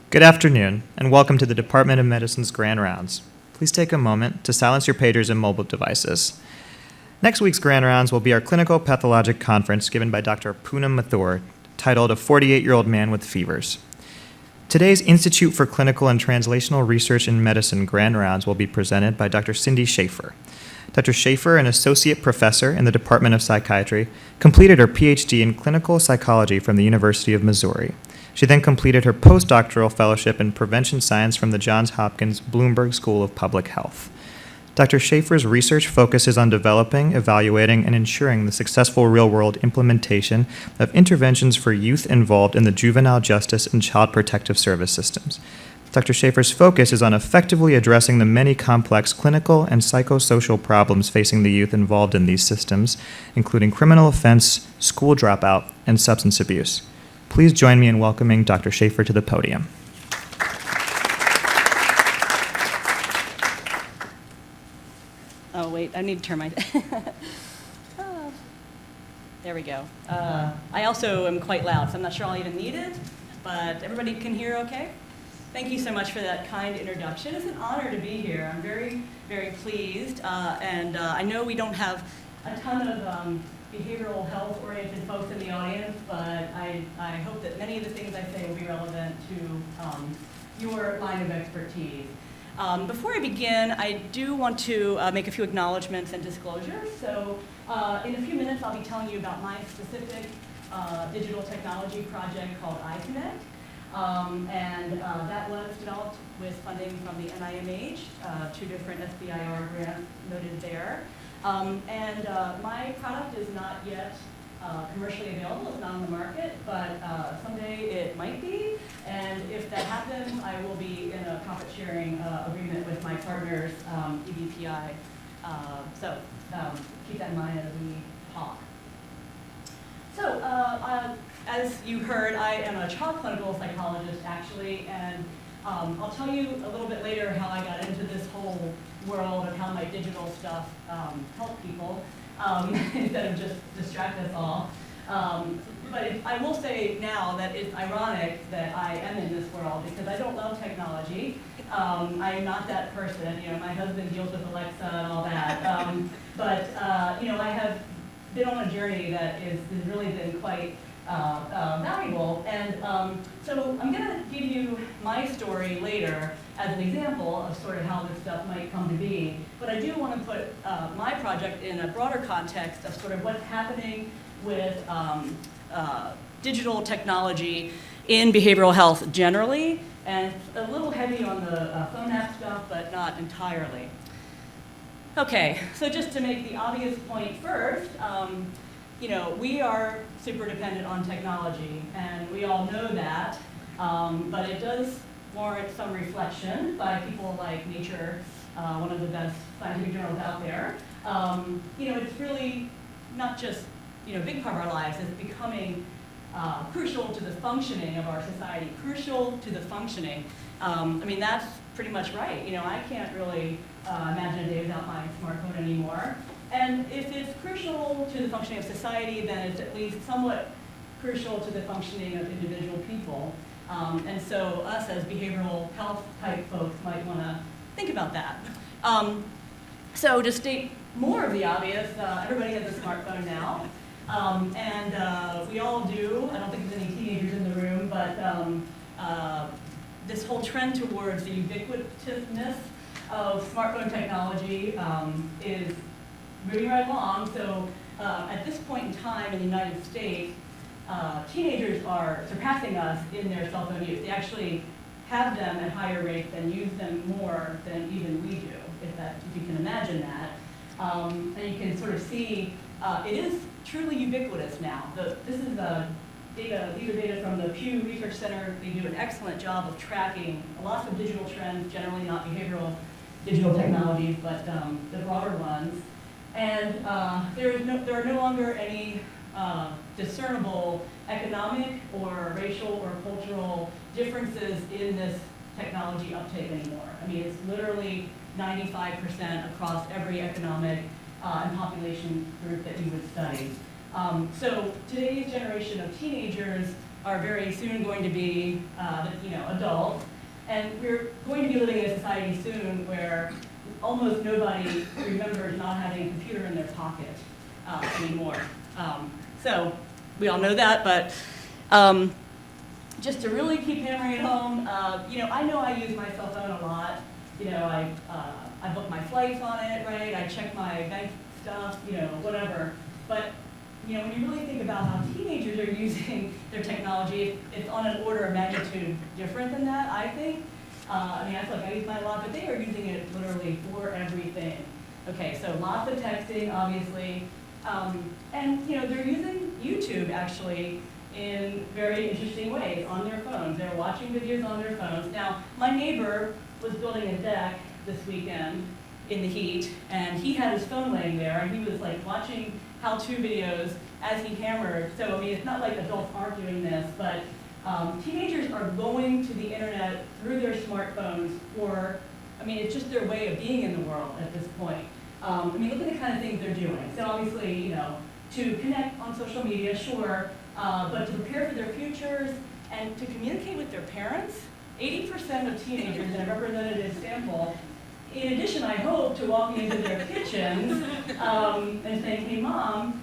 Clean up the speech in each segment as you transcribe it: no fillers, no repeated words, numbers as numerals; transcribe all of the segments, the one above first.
Good afternoon, and welcome to the Department of Medicine's Grand Rounds. Please take a moment to silence your pagers and mobile devices. Next week's Grand Rounds will be our clinical pathologic conference given by Dr. Poonam Mathur, titled A 48-Year-Old Man with Fevers. Today's Institute for Clinical and Translational Research in Medicine Grand Rounds will be presented by Dr. Cindy Schaeffer. Dr. Schaeffer, an associate professor in the Department of Psychiatry, completed her PhD in clinical psychology from the University of Missouri. She then completed her postdoctoral fellowship in prevention science from the Johns Hopkins Bloomberg School of Public Health. Dr. Schaeffer's research focuses on developing, evaluating, and ensuring the successful real-world implementation of interventions for youth involved in the juvenile justice and child protective service systems. Dr. Schaeffer's focus is on effectively addressing the many complex clinical and psychosocial problems facing the youth involved in these systems, including criminal offense, school dropout, and substance abuse. Please join me in welcoming Dr. Schaeffer to the podium. Oh, wait, I need to turn my... There we go. I also am quite loud, so I'm not sure I'll even need it, but everybody can hear okay? Thank you so much for that kind introduction. It's an honor to be here. I'm very, very pleased, and I know we don't have a ton of behavioral health-oriented folks in the audience, but I hope that many of the things I say will be relevant to your line of expertise. Before I begin, I do want to make a few acknowledgments and disclosures. So in a few minutes, I'll be telling you about my specific digital technology project called iKinnect. And that was developed with funding from the NIMH, 2 different SBIR grants noted there. And my product is not yet commercially available, it's not on the market, but someday it might be. And if that happens, I will be in a profit sharing agreement with my partners, EBPI. So keep that in mind as we talk. So as you heard, I am a child clinical psychologist actually, and I'll tell you a little bit later how I got into this whole world of how my digital stuff help people instead of just distract us all. But I will say now that it's ironic that I am in this world because I don't love technology. I'm not that person. You know, my husband deals with Alexa and all that. But you know, I have been on a journey that has really been quite valuable. And so I'm going to give you my story later as an example of sort of how this stuff might come to be. But I do want to put my project in a broader context of sort of what's happening with digital technology in behavioral health generally. And it's a little heavy on the phone app stuff, but not entirely. Okay, so just to make the obvious point first, you know, we are super dependent on technology, and we all know that, but it does warrant some reflection by people like Nature, one of the best scientific journals out there. You know, it's really not just, you know, a big part of our lives, it's becoming crucial to the functioning of our society, crucial to the functioning. I mean, that's pretty much right. You know, I can't really imagine a day without my smartphone anymore. And if it's crucial to the functioning of society, then it's at least somewhat crucial to the functioning of individual people. And so us as behavioral health type folks might want to think about that. So to state more of the obvious, everybody has a smartphone now. And we all do. I don't think there's any teenagers in the room, but this whole trend towards the ubiquitousness of smartphone technology is moving right along. So at this point in time in the United States, teenagers are surpassing us in their cell phone use. They actually have them at higher rates and use them more than even we do, if you can imagine that. And you can sort of see it is truly ubiquitous now. This is these are data from the Pew Research Center. They do an excellent job of tracking lots of digital trends, generally not behavioral digital technologies, but the broader ones. And there are no longer any discernible economic or racial or cultural differences in this technology uptake anymore. I mean, it's literally 95% across every economic and population group that you would study. So today's generation of teenagers are very soon going to be, adults, and we're going to be living in a society soon where almost nobody remembers not having a computer in their pocket anymore. So we all know that, but just to really keep hammering it home, I know I use my cell phone a lot. I book my flights on it, right? I check my bank stuff, whatever. But when you really think about how teenagers are using their technology, it's on an order of magnitude different than that, I think. I feel like I use mine a lot, but they are using it literally for everything. Okay, so lots of texting, obviously. And they're using YouTube, actually, in very interesting ways on their phones. They're watching videos on their phones. Now, my neighbor was building a deck this weekend in the heat, and he had his phone laying there, and he was like watching how-to videos as he hammered. So, it's not like adults aren't doing this, but teenagers are going to the internet through their smartphones it's just their way of being in the world at this point. Look at the kind of things they're doing. So obviously, to connect on social media, sure, but to prepare for their futures and to communicate with their parents. 80% of teenagers in a representative sample, in addition, I hope, to walking into their kitchens and saying, hey, Mom,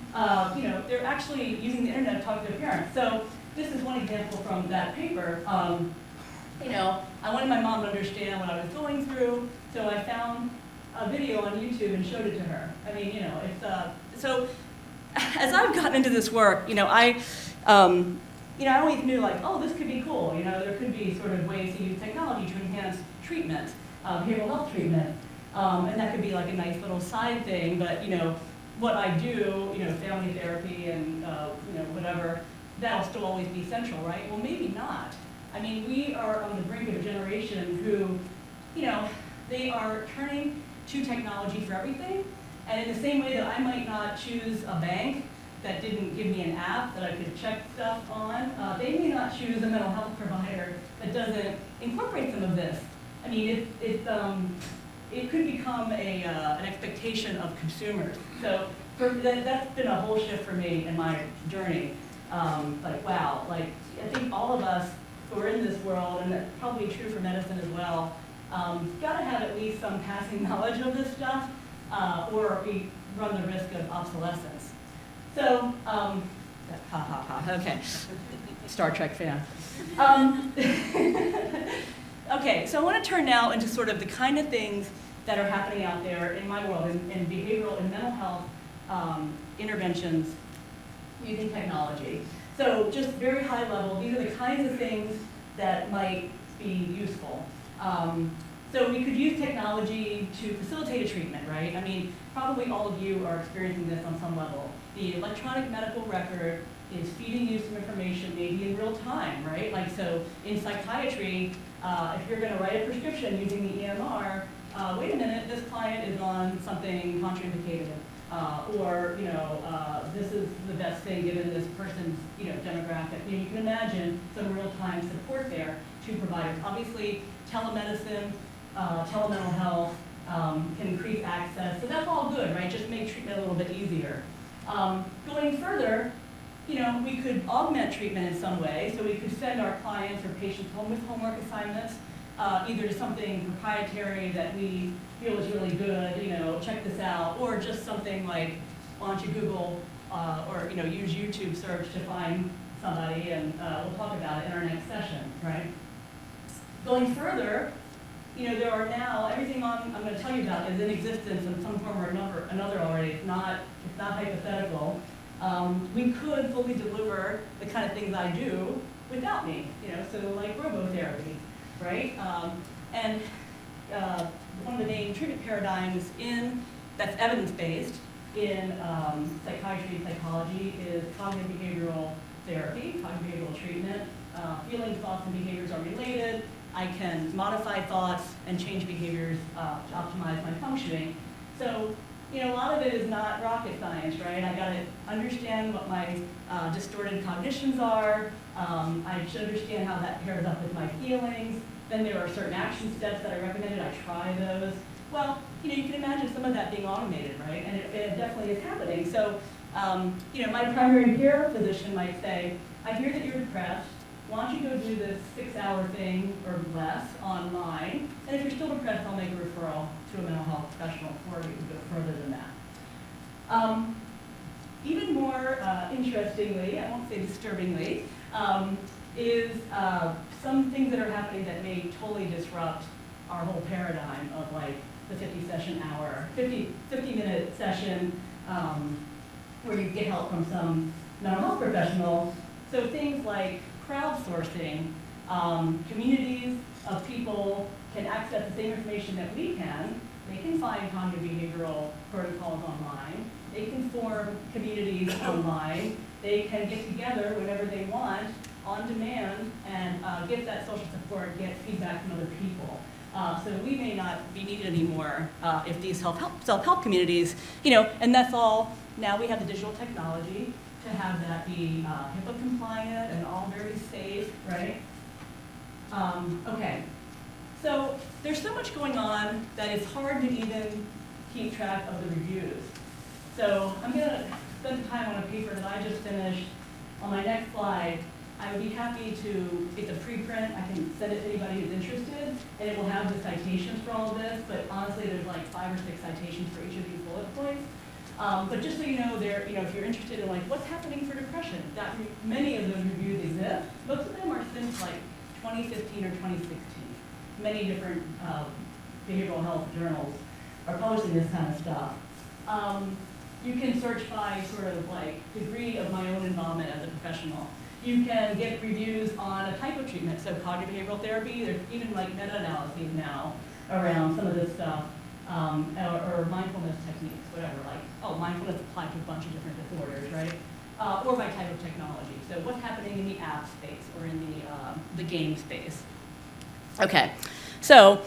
they're actually using the internet to talk to their parents. So this is one example from that paper. I wanted my mom to understand what I was going through, so I found a video on YouTube and showed it to her. So as I've gotten into this work, I always knew this could be cool. There could be sort of ways to use technology to enhance treatment, behavioral health treatment, and that could be like a nice little side thing. But what I do, family therapy and whatever, that'll still always be central, right? Well, maybe not. We are on the brink of a generation who, they are turning to technology for everything. And in the same way that I might not choose a bank that didn't give me an app that I could check stuff on, they may not choose a mental health provider that doesn't incorporate some of this. It could become an expectation of consumers. So that's been a whole shift for me in my journey. Wow, I think all of us who are in this world, and that's probably true for medicine as well, got to have at least some passing knowledge of this stuff, or we run the risk of obsolescence. So, okay, Star Trek fan. Okay, so I want to turn now into sort of the kind of things that are happening out there in my world, in behavioral and mental health interventions using technology. So just very high level, these are the kinds of things that might be useful. So we could use technology to facilitate a treatment, right? Probably all of you are experiencing this on some level. The electronic medical record is feeding you some information maybe in real time, right? So in psychiatry, if you're going to write a prescription using the EMR, wait a minute, this client is on something contraindicated. This is the best thing given this person's demographic. You can imagine some real-time support there to providers. Obviously, telemedicine, telemental health can increase access, so that's all good, right? Just make treatment a little bit easier. Going further, we could augment treatment in some way, so we could send our clients or patients home with homework assignments, either to something proprietary that we feel is really good, check this out, or just something like, why don't you Google or use YouTube search to find somebody, and we'll talk about it in our next session, right? Going further, there are now, everything I'm going to tell you about is in existence in some form or another already. It's not hypothetical. We could fully deliver the kind of things I do without me, so like robotherapy, right? And one of the main treatment paradigms that's evidence-based in psychiatry and psychology is cognitive behavioral therapy, cognitive behavioral treatment. Feelings, thoughts, and behaviors are related. I can modify thoughts and change behaviors to optimize my functioning. So, a lot of it is not rocket science, right? I got to understand what my distorted cognitions are. I should understand how that pairs up with my feelings. Then there are certain action steps that I recommended. I try those. Well, you can imagine some of that being automated, right? And it definitely is happening. So, my primary care physician might say, I hear that you're depressed. Why don't you go do this 6-hour thing or less online? And if you're still depressed, I'll make a referral to a mental health professional for you to go further than that. Even more interestingly, I won't say disturbingly, is some things that are happening that may totally disrupt our whole paradigm of like the 50-minute session where you get help from some mental health professional. So things like crowdsourcing, communities of people can access the same information that we can. They can find cognitive behavioral protocols online. They can form communities online. They can get together whenever they want on demand and get that social support, get feedback from other people. So we may not be needed anymore if these self-help communities, and that's all. Now we have the digital technology to have that be HIPAA compliant and all very safe, right? Okay, so there's so much going on that it's hard to even keep track of the reviews. So I'm going to spend time on a paper that I just finished. On my next slide, I would be happy to, it's a preprint, I can send it to anybody who's interested, and it will have the citations for all of this, but honestly there's like 5 or 6 citations for each of these bullet points. But just so you know, if you're interested in like what's happening for depression, many of those reviews exist. Most of them are since like 2015 or 2016. Many different behavioral health journals are publishing this kind of stuff. You can search by sort of like degree of my own involvement as a professional. You can get reviews on a type of treatment, so cognitive behavioral therapy. There's even like meta-analyses now around some of this stuff, or mindfulness techniques, whatever. Like, mindfulness applied to a bunch of different disorders, right? Or by type of technology. So what's happening in the app space or in the game space? Okay, so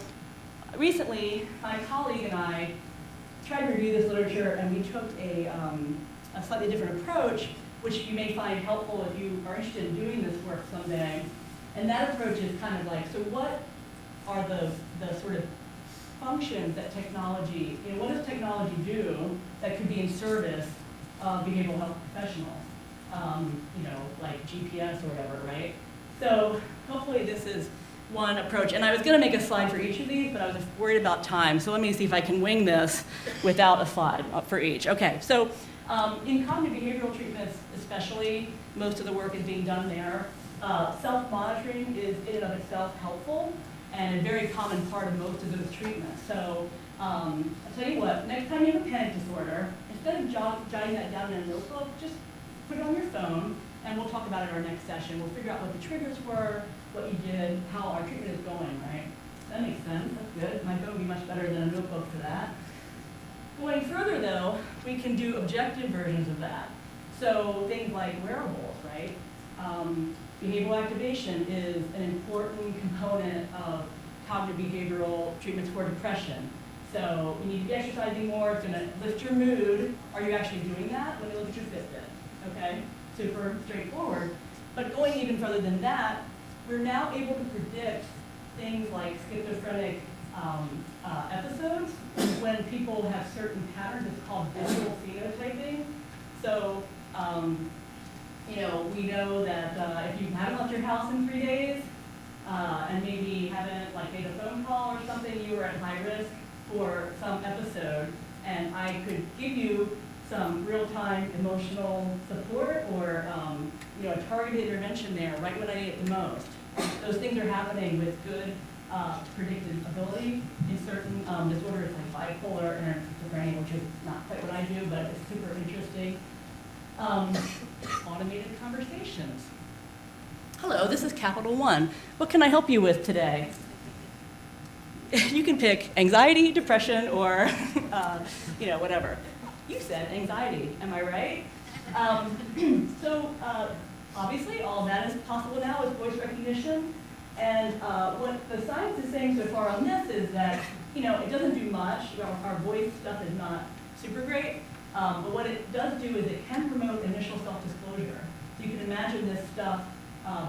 recently my colleague and I tried to review this literature, and we took a slightly different approach, which you may find helpful if you are interested in doing this work someday. And that approach is kind of like, so what are the sort of functions that technology, what does technology do that could be in service of behavioral health professionals? Like GPS or whatever, right? So hopefully this is one approach. And I was going to make a slide for each of these, but I was worried about time. So let me see if I can wing this without a slide for each. Okay, so in cognitive behavioral treatments especially, most of the work is being done there. Self-monitoring is in and of itself helpful and a very common part of most of those treatments. So I'll tell you what, next time you have a panic disorder, instead of jotting that down in a notebook, just put it on your phone, and we'll talk about it in our next session. We'll figure out what the triggers were, what you did, how our treatment is going, right? That makes sense, that's good. My phone would be much better than a notebook for that. Going further though, we can do objective versions of that. So things like wearables, right? Behavioral activation is an important component of cognitive behavioral treatments for depression. So you need to be exercising more, it's gonna lift your mood. Are you actually doing that? When you look at your Fitbit, okay? Super straightforward. But going even further than that, we're now able to predict things like schizophrenic episodes when people have certain patterns. It's called visual phenotyping. So, we know that if you haven't left your house in 3 days and maybe haven't made a phone call or something, you are at high risk for some episode. And I could give you some real-time emotional support or a targeted intervention there right when I need it the most. Those things are happening with good predictability in certain disorders like bipolar and schizophrenia, which is not quite what I do, but it's super interesting. Automated conversations. Hello, this is Capital One. What can I help you with today? You can pick anxiety, depression, or whatever. You said anxiety, am I right? Obviously, all that is possible now with voice recognition. And what the science is saying so far on this is that, it doesn't do much. Our voice stuff is not super great. But what it does do is it can promote initial self-disclosure. So you can imagine this stuff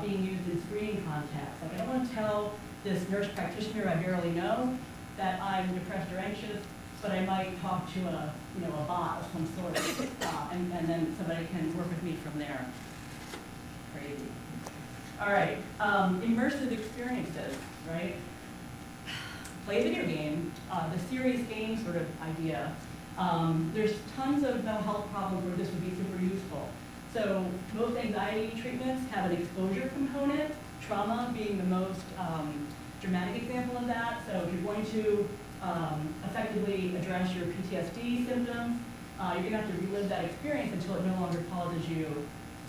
being used in screening context. Like, I don't want to tell this nurse practitioner I barely know that I'm depressed or anxious, but I might talk to a bot of some sort, and then somebody can work with me from there. Crazy. All right, immersive experiences, right? Play a video game, the serious game sort of idea. There's tons of mental health problems where this would be super useful. So most anxiety treatments have an exposure component, trauma being the most dramatic example of that. So if you're going to effectively address your PTSD symptoms, you're going to have to relive that experience until it no longer causes you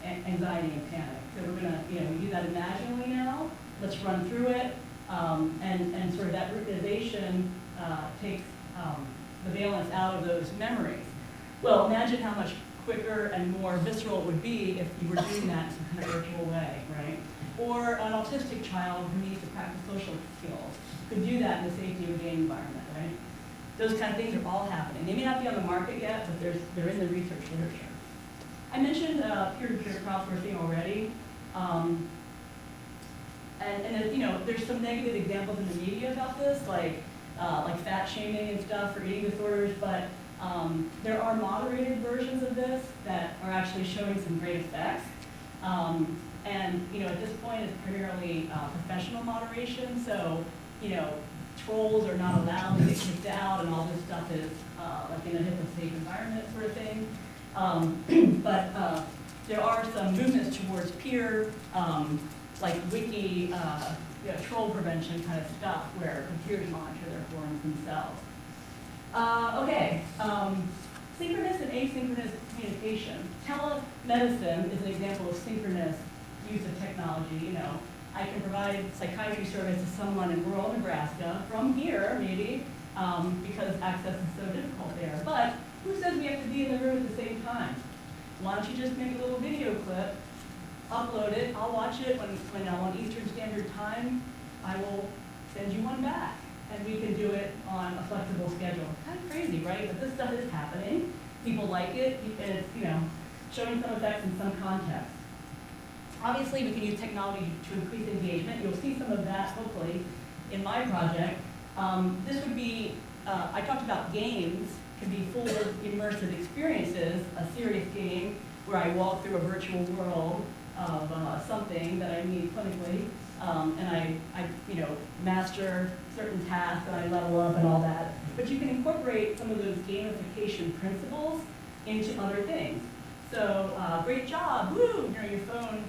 anxiety and panic. So we're going to, we do that imaginally now. Let's run through it, and sort of that routinization takes the valence out of those memories. Well, imagine how much quicker and more visceral it would be if you were doing that in some kind of virtual way, right? Or an autistic child who needs to practice social skills could do that in the safety of a game environment, right? Those kind of things are all happening. They may not be on the market yet, but they're in the research literature. I mentioned peer-to-peer crowdsourcing already. And there's some negative examples in the media about this, like fat shaming and stuff for eating disorders, but there are moderated versions of this that are actually showing some great effects. At this point, it's primarily professional moderation, so, trolls are not allowed to get kicked out, and all this stuff is like in a HIPAA-safe environment sort of thing. But there are some movements towards peer, like wiki, troll prevention kind of stuff where computers monitor their forums themselves. Synchronous and asynchronous communication. Telemedicine is an example of synchronous use of technology. I can provide psychiatry service to someone in rural Nebraska from here, maybe, because access is so difficult there. But who says we have to be in the room at the same time? Why don't you just make a little video clip, upload it, I'll watch it when on Eastern Standard Time, I will send you one back. And we can do it on a flexible schedule. Kind of crazy, right? But this stuff is happening. People like it, and it's, showing some effects in some contexts. Obviously, we can use technology to increase engagement. You'll see some of that, hopefully, in my project. This would be, I talked about games can be full immersive experiences, a serious game where I walk through a virtual world of something that I need clinically, and I master certain tasks and I level up and all that. But you can incorporate some of those gamification principles into other things. So great job, woo! Your phone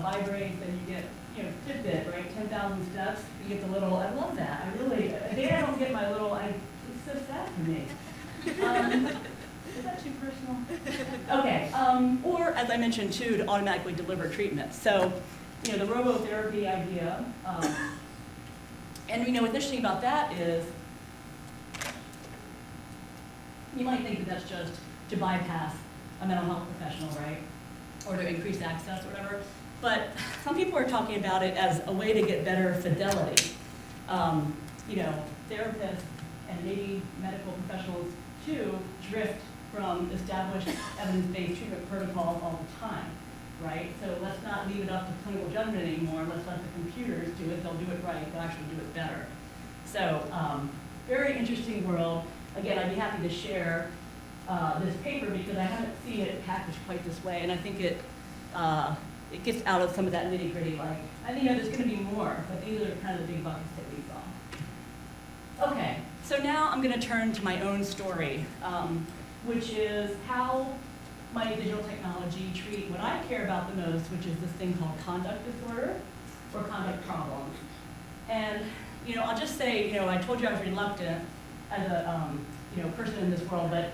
vibrates and you get Fitbit, right? 10,000 steps. You get the little. I love that. I really. Today I don't get my little. It's so sad for me. Is that too personal? Okay. Or as I mentioned too, to automatically deliver treatment. So the robotherapy idea. And what's interesting about that is you might think that that's just to bypass a mental health professional, right? Or to increase access or whatever. But some people are talking about it as a way to get better fidelity. Therapists and maybe medical professionals too drift from established evidence-based treatment protocols all the time, right? So let's not leave it up to clinical judgment anymore. Let's let the computers do it. They'll do it right. They'll actually do it better. So very interesting world. Again, I'd be happy to share this paper because I haven't seen it packaged quite this way, and I think it gets out of some of that nitty-gritty. Like, I think there's going to be more, but these are kind of the big buckets that we saw. Okay, so now I'm going to turn to my own story, which is how might digital technology treat what I care about the most, which is this thing called conduct disorder or conduct problems. And I'll just say, I told you I was reluctant as a person in this world, but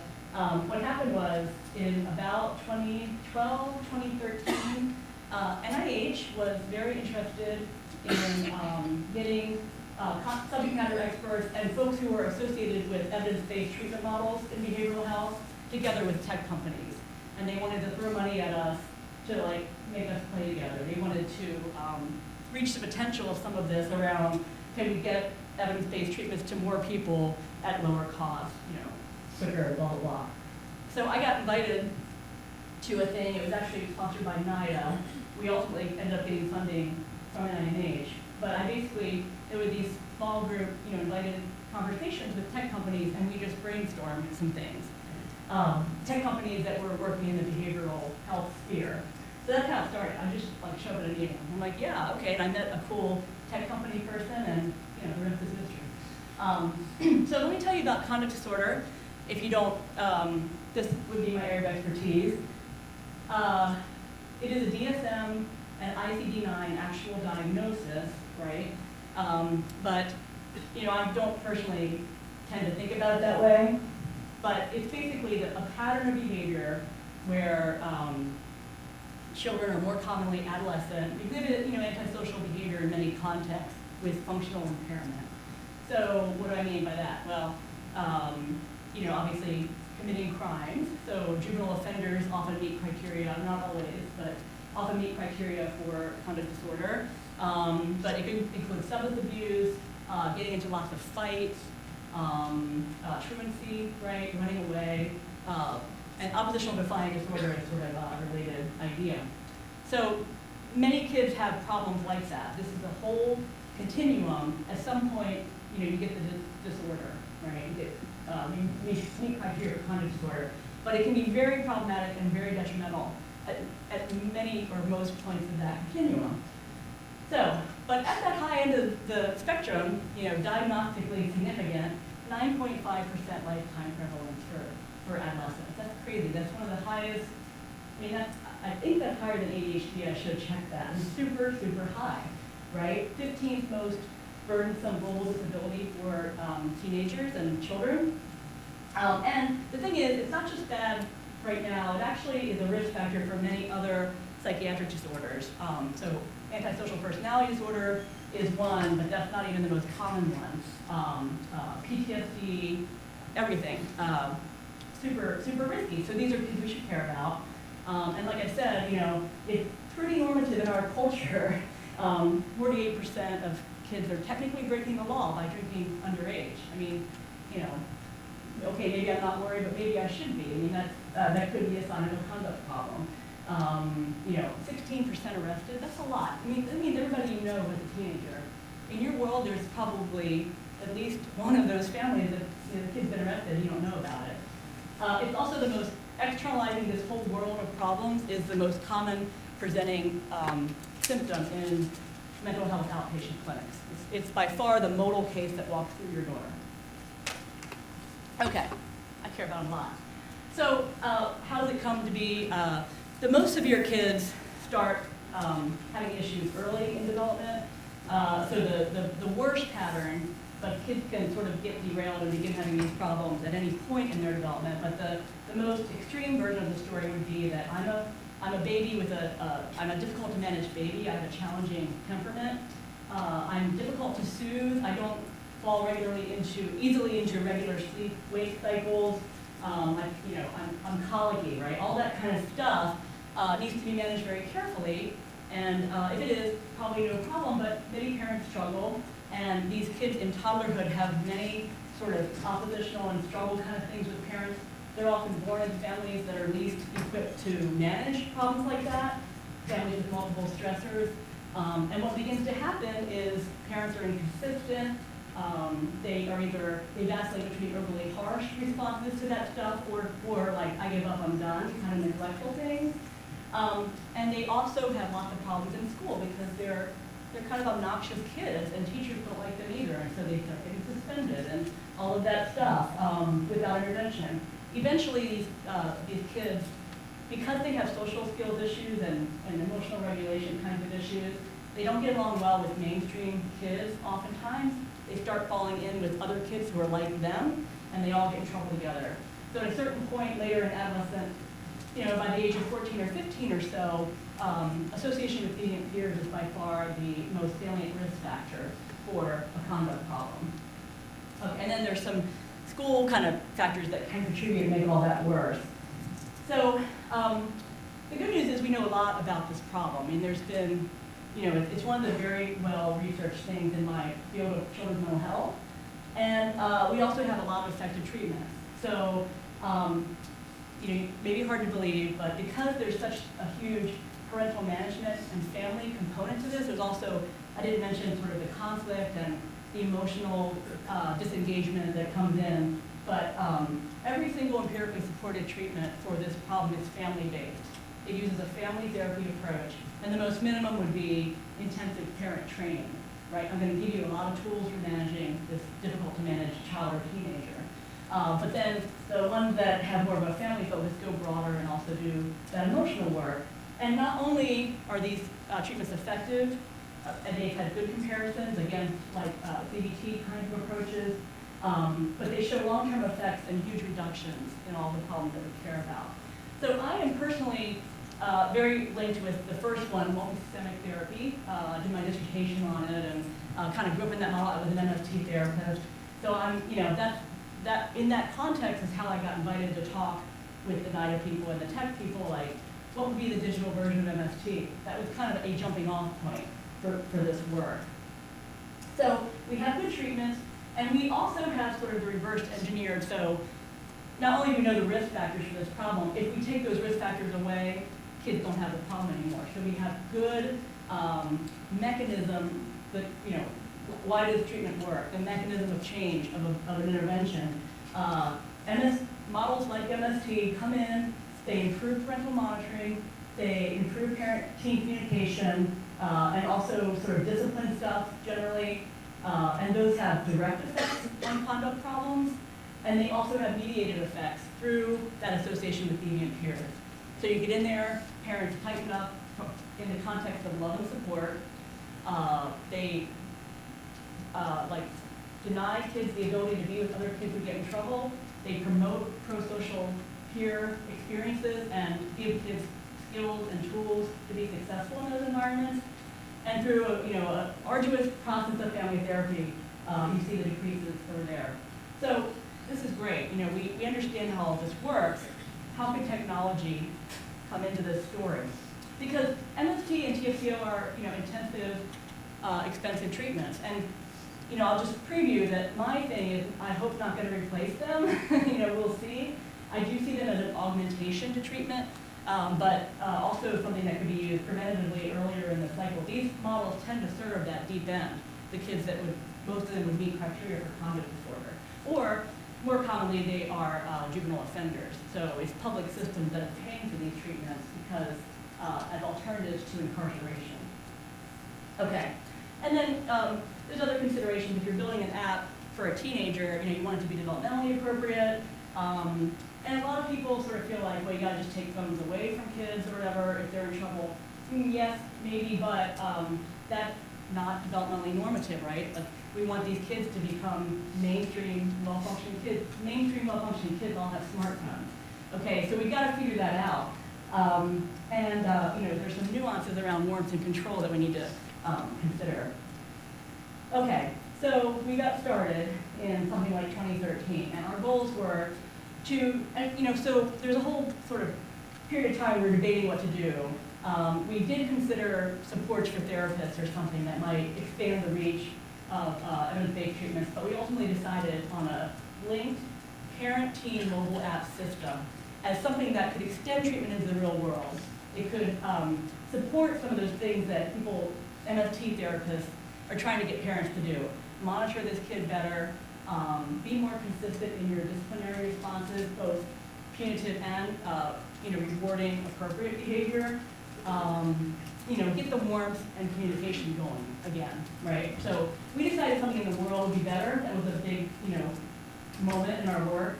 what happened was in about 2012, 2013, NIH was very interested in getting subject matter experts and folks who were associated with evidence-based treatment models in behavioral health together with tech companies. And they wanted to throw money at us to make us play together. They wanted to reach the potential of some of this around, can we get evidence-based treatments to more people at lower cost, quicker, blah, blah, blah. So I got invited to a thing. It was actually sponsored by NIDA. We ultimately ended up getting funding from NIH. But there were these small group, invited conversations with tech companies, and we just brainstormed some things. Tech companies that were working in the behavioral health sphere. So that's how it started. I just like showed it at a meeting. I'm like, yeah, okay. And I met a cool tech company person, and the rest is history. So let me tell you about conduct disorder. If you don't, this would be my area of expertise. It is a DSM and ICD-9 actual diagnosis, right? But I don't personally tend to think about it that way. But it's basically a pattern of behavior where children are more commonly adolescent, exhibit antisocial behavior in many contexts with functional impairment. So what do I mean by that? Well, obviously committing crimes. So juvenile offenders often meet criteria, not always, but often meet criteria for conduct disorder. But it could include substance abuse, getting into lots of fights, truancy, right, running away, and oppositional defiant disorder is sort of a related idea. So many kids have problems like that. This is a whole continuum. At some point, you get the disorder, right? You get you meet criteria for conduct disorder, but it can be very problematic and very detrimental at many or most points of that continuum. So, but at that high end of the spectrum, diagnostically significant, 9.5% lifetime prevalence for adolescents. That's crazy. That's one of the highest. I think that's higher than ADHD. I should check that. It's super, super high, right? 15th most burdensome global disability for teenagers and children. And the thing is, it's not just bad right now. It actually is a risk factor for many other psychiatric disorders. So antisocial personality disorder is one, but that's not even the most common one. PTSD, everything. Super, super risky. So these are kids we should care about. And like I said, it's pretty normative in our culture. 48% of kids are technically breaking the law by drinking underage. Okay, maybe I'm not worried, but maybe I should be. That could be a sign of a conduct problem. 16% arrested, that's a lot. That means everybody you know is a teenager. In your world, there's probably at least one of those families that the kid's been arrested and you don't know about it. It's also the most, externalizing this whole world of problems is the most common presenting symptom in mental health outpatient clinics. It's by far the modal case that walks through your door. Okay, I care about them a lot. So how does it come to be? The most severe kids start having issues early in development. So the worst pattern, but kids can sort of get derailed and begin having these problems at any point in their development. But the most extreme version of the story would be that I'm a baby with I'm a difficult to manage baby. I have a challenging temperament. I'm difficult to soothe. I don't fall easily into regular sleep-wake cycles. I'm colicky, right? All that kind of stuff needs to be managed very carefully. And if it is, probably no problem, but many parents struggle. And these kids in toddlerhood have many sort of oppositional and struggle kind of things with parents. They're often born in families that are least equipped to manage problems like that, families with multiple stressors. And what begins to happen is parents are inconsistent. They vacillate between overly harsh responses to that stuff or like, I give up, I'm done, kind of neglectful things. And they also have lots of problems in school because they're kind of obnoxious kids and teachers don't like them either, and so they start getting suspended and all of that stuff without intervention. Eventually these kids, because they have social skills issues and emotional regulation kinds of issues, they don't get along well with mainstream kids oftentimes. They start falling in with other kids who are like them, and they all get in trouble together. So at a certain point later in adolescence, by the age of 14 or 15 or so, association with deviant peers is by far the most salient risk factor for a conduct problem. Okay, and then there's some school kind of factors that can contribute and make all that worse. So the good news is we know a lot about this problem. There's been, it's one of the very well-researched things in my field of children's mental health. And we also have a lot of effective treatments. So, maybe hard to believe, but because there's such a huge parental management and family component to this, there's also, I didn't mention sort of the conflict and the emotional disengagement that comes in, but every single empirically supported treatment for this problem is family-based. it uses a family therapy approach, and the most minimum would be intensive parent training, right? I'm going to give you a lot of tools for managing this difficult to manage child or teenager. But then the ones that have more of a family focus go broader and also do that emotional work. And not only are these treatments effective, and they've had good comparisons against like CBT kind of approaches, but they show long-term effects and huge reductions in all the problems that we care about. So I am personally very linked with the first one, multi-systemic therapy. I did my dissertation on it and kind of grew up in that model. I was an MST therapist. So I'm, that in that context is how I got invited to talk with the NIDA people and the tech people, like, what would be the digital version of MST? That was kind of a jumping off point for this work. So we have good treatments, and we also have sort of the reverse engineered. So not only do we know the risk factors for this problem, if we take those risk factors away, kids don't have the problem anymore. So we have good mechanism that, why does treatment work? The mechanism of change of an intervention. Models like MST come in, they improve parental monitoring, they improve parent-teen communication, and also sort of discipline stuff generally. And those have direct effects on conduct problems, and they also have mediated effects through that association with deviant peers. So you get in there, parents tighten up in the context of love and support. They deny kids the ability to be with other kids who get in trouble. They promote pro-social peer experiences and give kids skills and tools to be successful in those environments. And through a arduous process of family therapy, you see the decreases over there. So this is great. We understand how all this works. How can technology come into this story? Because MST and TFCO are intensive, expensive treatments. And I'll just preview that my thing is I hope not going to replace them. We'll see. I do see them as an augmentation to treatment, but also something that could be used preventatively earlier in the cycle. These models tend to serve that deep end, the kids that most of them would meet criteria for conduct disorder. Or more commonly, they are juvenile offenders. So it's public systems that are paying for these treatments because as alternatives to incarceration. Okay, and then there's other considerations. If you're building an app for a teenager, you want it to be developmentally appropriate. And a lot of people sort of feel like, well, you gotta just take phones away from kids or whatever if they're in trouble. Yes, maybe, but that's not developmentally normative, right? Like, we want these kids to become mainstream, well-functioning kids. Mainstream, well-functioning kids all have smartphones. Okay, so we gotta figure that out. There's some nuances around warmth and control that we need to consider. Okay, so we got started in something like 2013, and our goals were to, so there's a whole sort of period of time we were debating what to do. We did consider supports for therapists or something that might expand the reach of evidence-based treatments, but we ultimately decided on a linked parent-teen mobile app system as something that could extend treatment into the real world. It could support some of those things that people, MST therapists, are trying to get parents to do. Monitor this kid better, be more consistent in your disciplinary responses, both punitive and rewarding appropriate behavior. Get the warmth and communication going again, right? So we decided something in the world would be better. That was a big, moment in our work.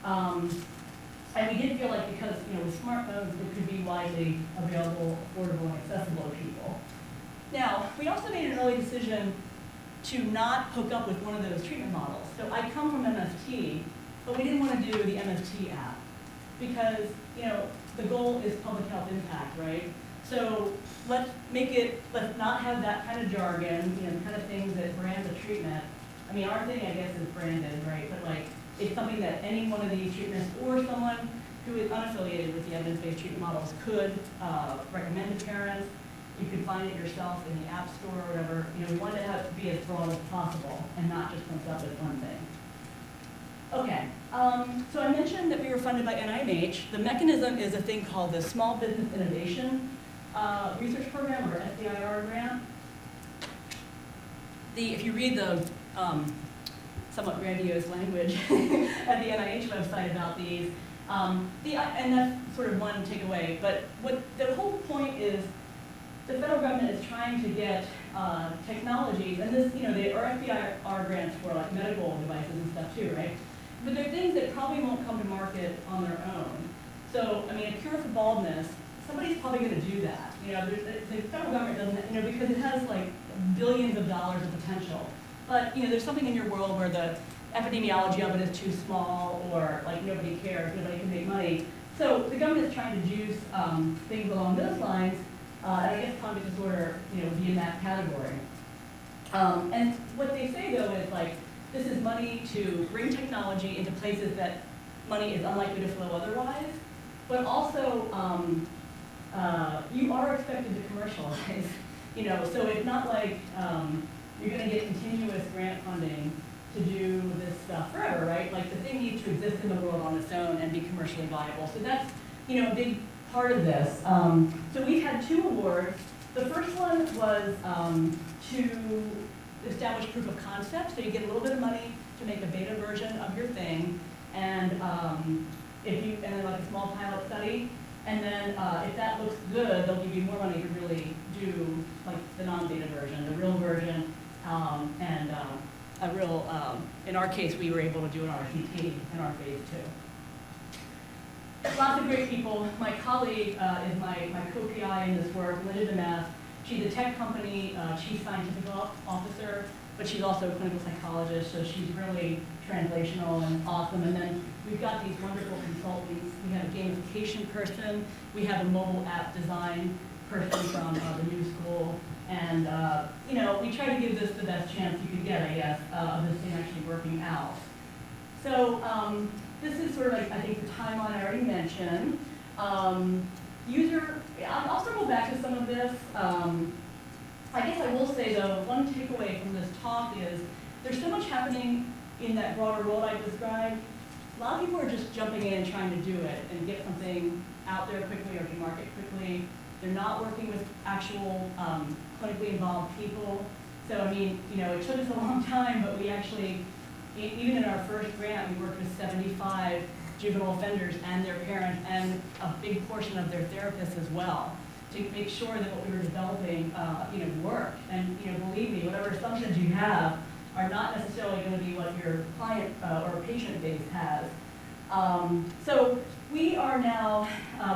And we did feel like because, with smartphones, it could be widely available, affordable, and accessible to people. Now, we also made an early decision to not hook up with one of those treatment models. So I come from MST, but we didn't want to do the MST app because, the goal is public health impact, right? So let's not have that kind of jargon, the kind of things that brand the treatment. I mean, our thing, I guess, is branded, right? But it's something that any one of these treatments or someone who is unaffiliated with the evidence-based treatment models could recommend to parents. You could find it yourself in the App Store or whatever. We want it to have to be as broad as possible and not just linked up with one thing. Okay, so I mentioned that we were funded by NIMH. The mechanism is a thing called the Small Business Innovation Research Program, or SBIR grant. If you read the somewhat grandiose language at the NIH website about these, And that's sort of one takeaway. But what the whole point is, the federal government is trying to get technologies, and this, there are FBIR grants for like medical devices and stuff too, right? But they're things that probably won't come to market on their own. So, I mean, a cure for baldness, somebody's probably going to do that. The federal government doesn't, because it has like billions of dollars of potential. But, there's something in your world where the epidemiology of it is too small, or like nobody cares, nobody can make money. So the government is trying to juice things along those lines, and I guess conduct disorder, would be in that category. And what they say though is like, this is money to bring technology into places that money is unlikely to flow otherwise, but also you are expected to commercialize. So it's not like you're going to get continuous grant funding to do this stuff forever, right? Like the thing needs to exist in the world on its own and be commercially viable. So that's, a big part of this. So we've had 2 awards. The first one was to establish proof of concept. So you get a little bit of money to make a beta version of your thing, and and then like a small pilot study. And then if that looks good, they'll give you more money to really do like the non-beta version, the real version, and a real, in our case, we were able to do an RCT in our phase 2. Lots of great people. My colleague is my co-PI in this work, Linda DeMath. She's a tech company chief scientific officer, but she's also a clinical psychologist, so she's really translational and awesome. And then we've got these wonderful consultants. We have a gamification person. We have a mobile app design person from the new school. And, we try to give this the best chance you could get, I guess, of this thing actually working out. So this is sort of like, I think, the timeline I already mentioned. I'll circle back to some of this. I guess I will say, though, one takeaway from this talk is there's so much happening in that broader world I described. A lot of people are just jumping in and trying to do it and get something out there quickly or to market quickly. They're not working with actual clinically involved people. So, I mean, it took us a long time, but we actually, even in our first grant, we worked with 75 juvenile offenders and their parents and a big portion of their therapists as well to make sure that what we were developing, worked. And, believe me, whatever assumptions you have are not necessarily going to be what your client or patient base has. So we are now,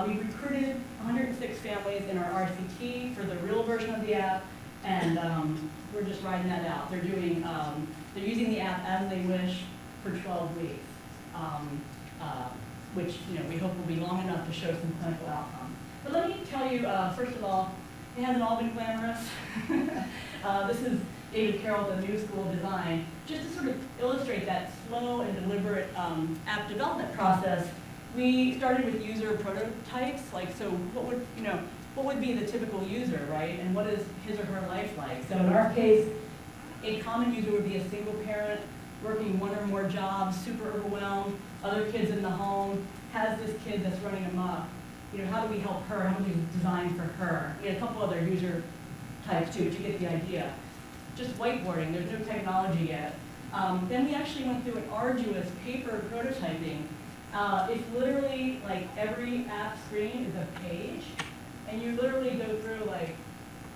we recruited 106 families in our RCT for the real version of the app, and we're just riding that out. They're doing, they're using the app as they wish for 12 weeks, which we hope will be long enough to show some clinical outcomes. But let me tell you, first of all, it hasn't all been glamorous. This is David Carroll at the New School of Design, just to sort of illustrate that slow and deliberate app development process. We started with user prototypes, like, so what would be the typical user, right? And what is his or her life like? So in our case, a common user would be a single parent working one or more jobs, super overwhelmed, other kids in the home, has this kid that's running amok. How do we help her? How do we design for her? We had a couple other user types too, but you get the idea. Just whiteboarding, there's no technology yet. Then we actually went through an arduous paper prototyping. It's literally like every app screen is a page, and you literally go through like,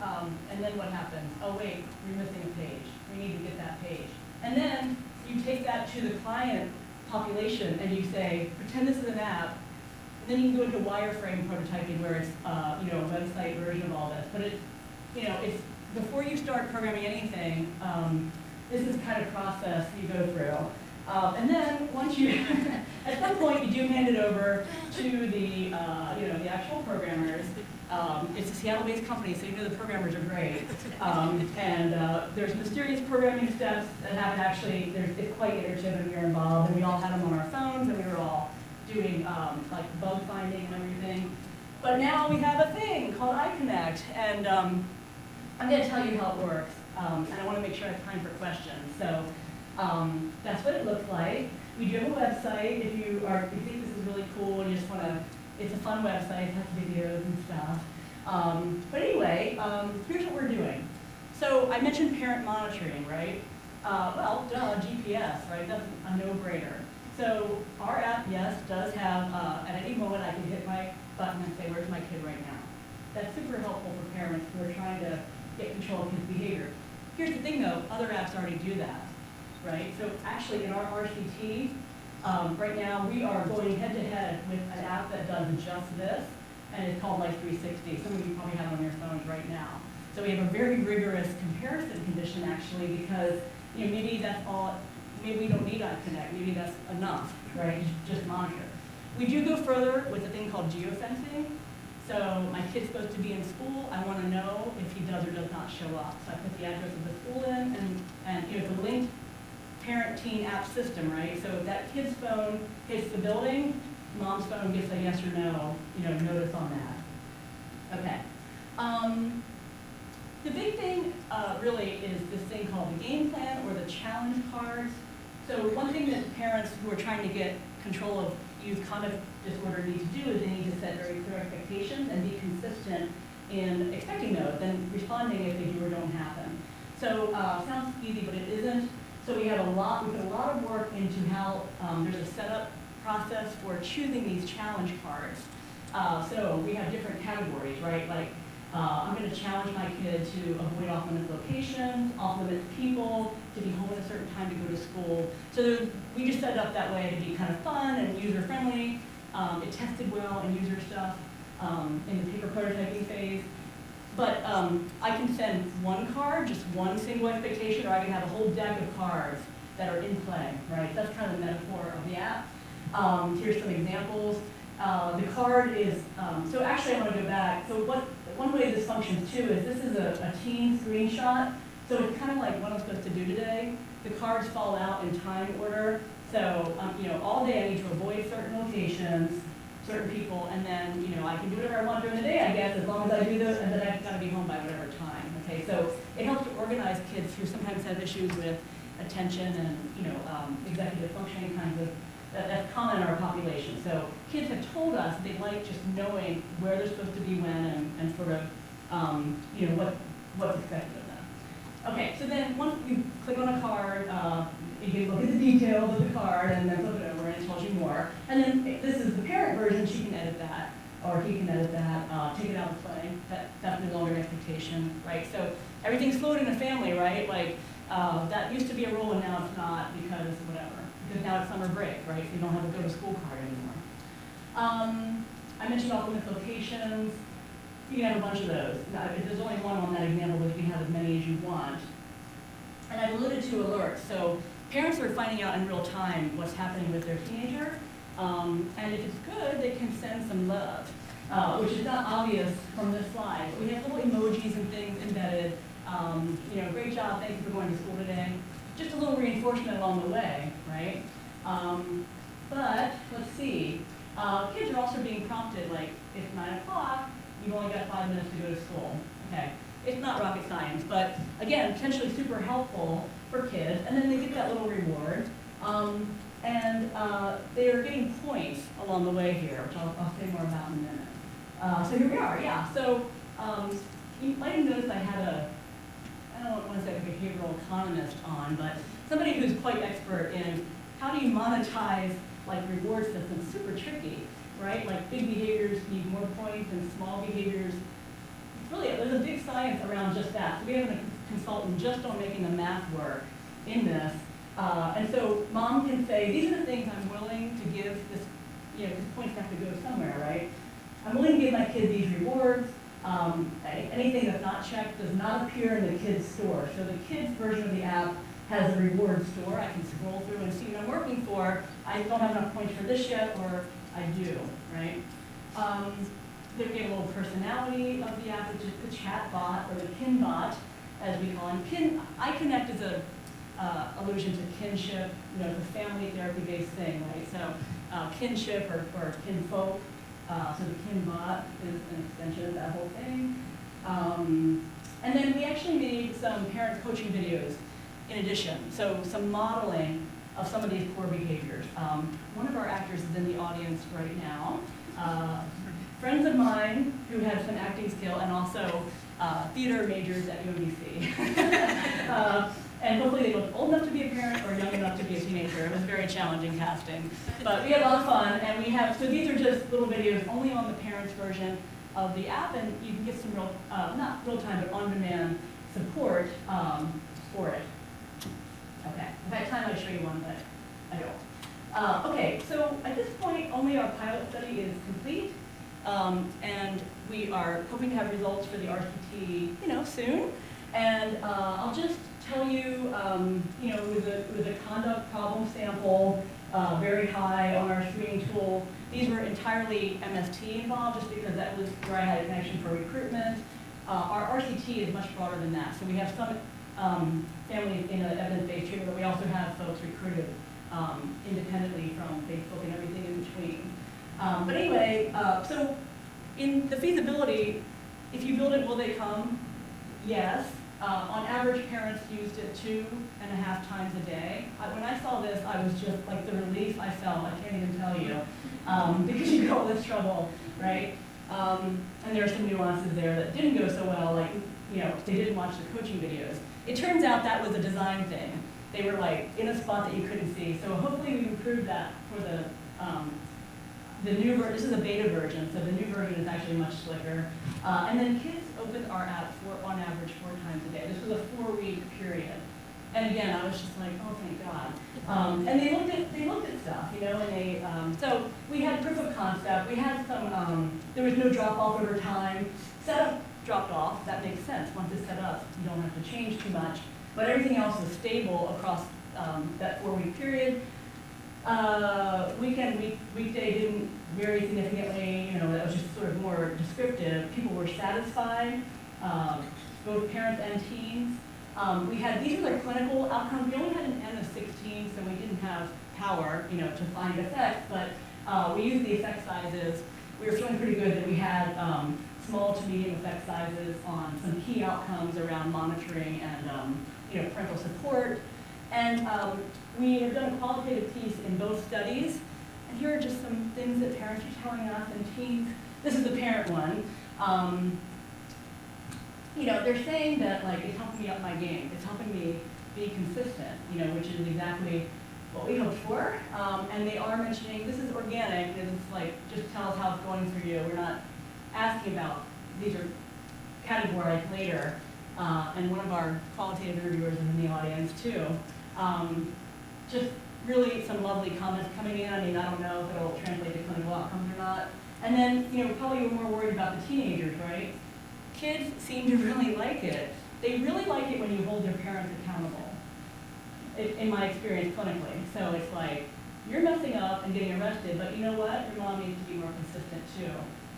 and then what happens? Oh wait, we're missing a page. We need to get that page. And then you take that to the client population and you say, pretend this is an app, and then you can go into wireframe prototyping where it's a website version of all this. But it's before you start programming anything, this is the kind of process you go through. And then once you, at some point, you do hand it over to the the actual programmers. It's a Seattle-based company, so the programmers are great. And there's mysterious programming steps that happen actually. It's quite iterative, and we are involved, and we all had them on our phones, and we were all doing like bug finding and everything. But now we have a thing called iKinnect, and I'm going to tell you how it works, and I want to make sure I have time for questions. So that's what it looks like. We do have a website. If you think this is really cool and you just want to, it's a fun website, it has videos and stuff. But anyway, here's what we're doing. So I mentioned parent monitoring, right? Well, duh, GPS, right? That's a no-brainer. So our app, yes, does have, at any moment I can hit my button and say, where's my kid right now? That's super helpful for parents who are trying to get control of kids' behavior. Here's the thing though, other apps already do that, right? So actually in our RCT, right now we are going head to head with an app that does just this, and it's called Life 360. Some of you probably have it on your phones right now. So we have a very rigorous comparison condition actually, because maybe that's all, maybe we don't need iKinnect, maybe that's enough, right? Just monitor. We do go further with a thing called geofencing. So my kid's supposed to be in school, I want to know if he does or does not show up. So I put the address of the school in, and it's a linked parent-teen app system, right? So if that kid's phone hits the building, mom's phone gets a yes or no, notice on that. Okay. The big thing really is this thing called the game plan or the challenge cards. So one thing that parents who are trying to get control of youth conduct disorder need to do is they need to set very clear expectations and be consistent in expecting those and responding if they do or don't happen. So sounds easy, but it isn't. So we put a lot of work into how there's a setup process for choosing these challenge cards. So we have different categories, right? Like I'm going to challenge my kid to avoid off-limits locations, off-limits people, to be home at a certain time to go to school. So we just set it up that way to be kind of fun and user-friendly. It tested well in user stuff in the paper prototyping phase. But I can send one card, just one single expectation, or I can have a whole deck of cards that are in play, right? That's kind of the metaphor of the app. Here's some examples. The card is, so actually I want to go back. So one way this functions too is this is a teen screenshot. So it's kind of like what I'm supposed to do today. The cards fall out in time order. So all day I need to avoid certain locations, certain people, and then I can do whatever I want during the day, I guess, as long as I do this, and then I've got to be home by whatever time. Okay, so it helps to organize kids who sometimes have issues with attention and executive functioning kinds of. That's common in our population. So kids have told us they like just knowing where they're supposed to be when and sort of what's expected of them. Okay, so then once you click on a card, you can look at the details of the card and then flip it over and it tells you more. And then if this is the parent version, she can edit that, or he can edit that, take it out of play. That's no longer an expectation, right? So everything's fluid in a family, right? Like that used to be a rule and now it's not because whatever. Because now it's summer break, right? So you don't have a go-to-school card anymore. I mentioned off-limits locations. You can have a bunch of those. Now, if there's only one on that example, but you can have as many as you want. And I've alluded to alerts. So parents are finding out in real time what's happening with their teenager. And if it's good, they can send some love, which is not obvious from this slide. But we have little emojis and things embedded. Great job, thank you for going to school today. Just a little reinforcement along the way, right? But let's see. Kids are also being prompted, like, it's 9 o'clock, you've only got 5 minutes to go to school. Okay, it's not rocket science, but again, potentially super helpful for kids. And then they get that little reward. And they are getting points along the way here, which I'll say more about in a minute. So here we are, yeah. So you might have noticed I had I don't want to say a behavioral economist on, but somebody who's quite expert in how do you monetize like reward systems. Super tricky, right? Like big behaviors need more points and small behaviors. It's really, there's a big science around just that. So we have a consultant just on making the math work in this. And so mom can say, these are the things I'm willing to give this, because points have to go somewhere, right? I'm willing to give my kid these rewards. Anything that's not checked does not appear in the kids' store. So the kids' version of the app has a reward store. I can scroll through and see what I'm working for. I don't have enough points for this yet, or I do, right? They get a little personality of the app, which is the chat bot, or the kin bot, as we call him. iKinnect is a allusion to kinship, the family therapy-based thing, right? So kinship or kinfolk. So the kin bot is an extension of that whole thing. And then we actually made some parent coaching videos in addition. So some modeling of some of these core behaviors. One of our actors is in the audience right now. Friends of mine who have some acting skill and also theater majors at UMBC. And hopefully they look old enough to be a parent or young enough to be a teenager. It was very challenging casting. But we had a lot of fun, and we have, so these are just little videos only on the parents' version of the app, and you can get some real, not real time, but on-demand support for it. Okay, if I had time, I'd show you one, but I don't. Okay, so at this point, only our pilot study is complete, and we are hoping to have results for the RCT, soon. And I'll just tell you, with a conduct problem sample, very high on our screening tool. These were entirely MST involved, just because that was where I had a connection for recruitment. Our RCT is much broader than that. So we have some families in an evidence-based treatment, but we also have folks recruited independently from Facebook and everything in between. But anyway, so in the feasibility, if you build it, will they come? Yes. On average, parents used it 2.5 times a day. When I saw this, I was just like the relief I felt, I can't even tell you, because you go all this trouble, right? And there are some nuances there that didn't go so well, like, they didn't watch the coaching videos. It turns out that was a design thing. They were like in a spot that you couldn't see. So hopefully we improved that for the new version. This is a beta version, so the new version is actually much slicker. And then kids opened our app on average 4 times a day. This was a 4-week period. And again, I was just like, oh, thank God. And they looked at stuff, and they, so we had proof of concept. We had some, there was no drop off over time. Setup dropped off, that makes sense. Once it's set up, you don't have to change too much. But everything else was stable across that 4-week period. Weekday didn't vary significantly, that was just sort of more descriptive. People were satisfied, both parents and teens. These are the clinical outcomes. We only had an N of 16, so we didn't have power, to find effects, but we used the effect sizes. We were feeling pretty good that we had small to medium effect sizes on some key outcomes around monitoring and, parental support. And we have done a qualitative piece in both studies. And here are just some things that parents are telling us and teens. This is the parent one. They're saying that, it's helping me up my game. It's helping me be consistent, which is exactly what we hoped for. And they are mentioning, this is organic, and it's just tell us how it's going for you. We're not asking about, these are categorized later. And one of our qualitative interviewers is in the audience too. Just really some lovely comments coming in. I don't know if it'll translate to clinical outcomes or not. And then, probably you're more worried about the teenagers, right? Kids seem to really like it. They really like it when you hold their parents accountable, in my experience clinically. So it's like, you're messing up and getting arrested, but you know what? Your mom needs to be more consistent too.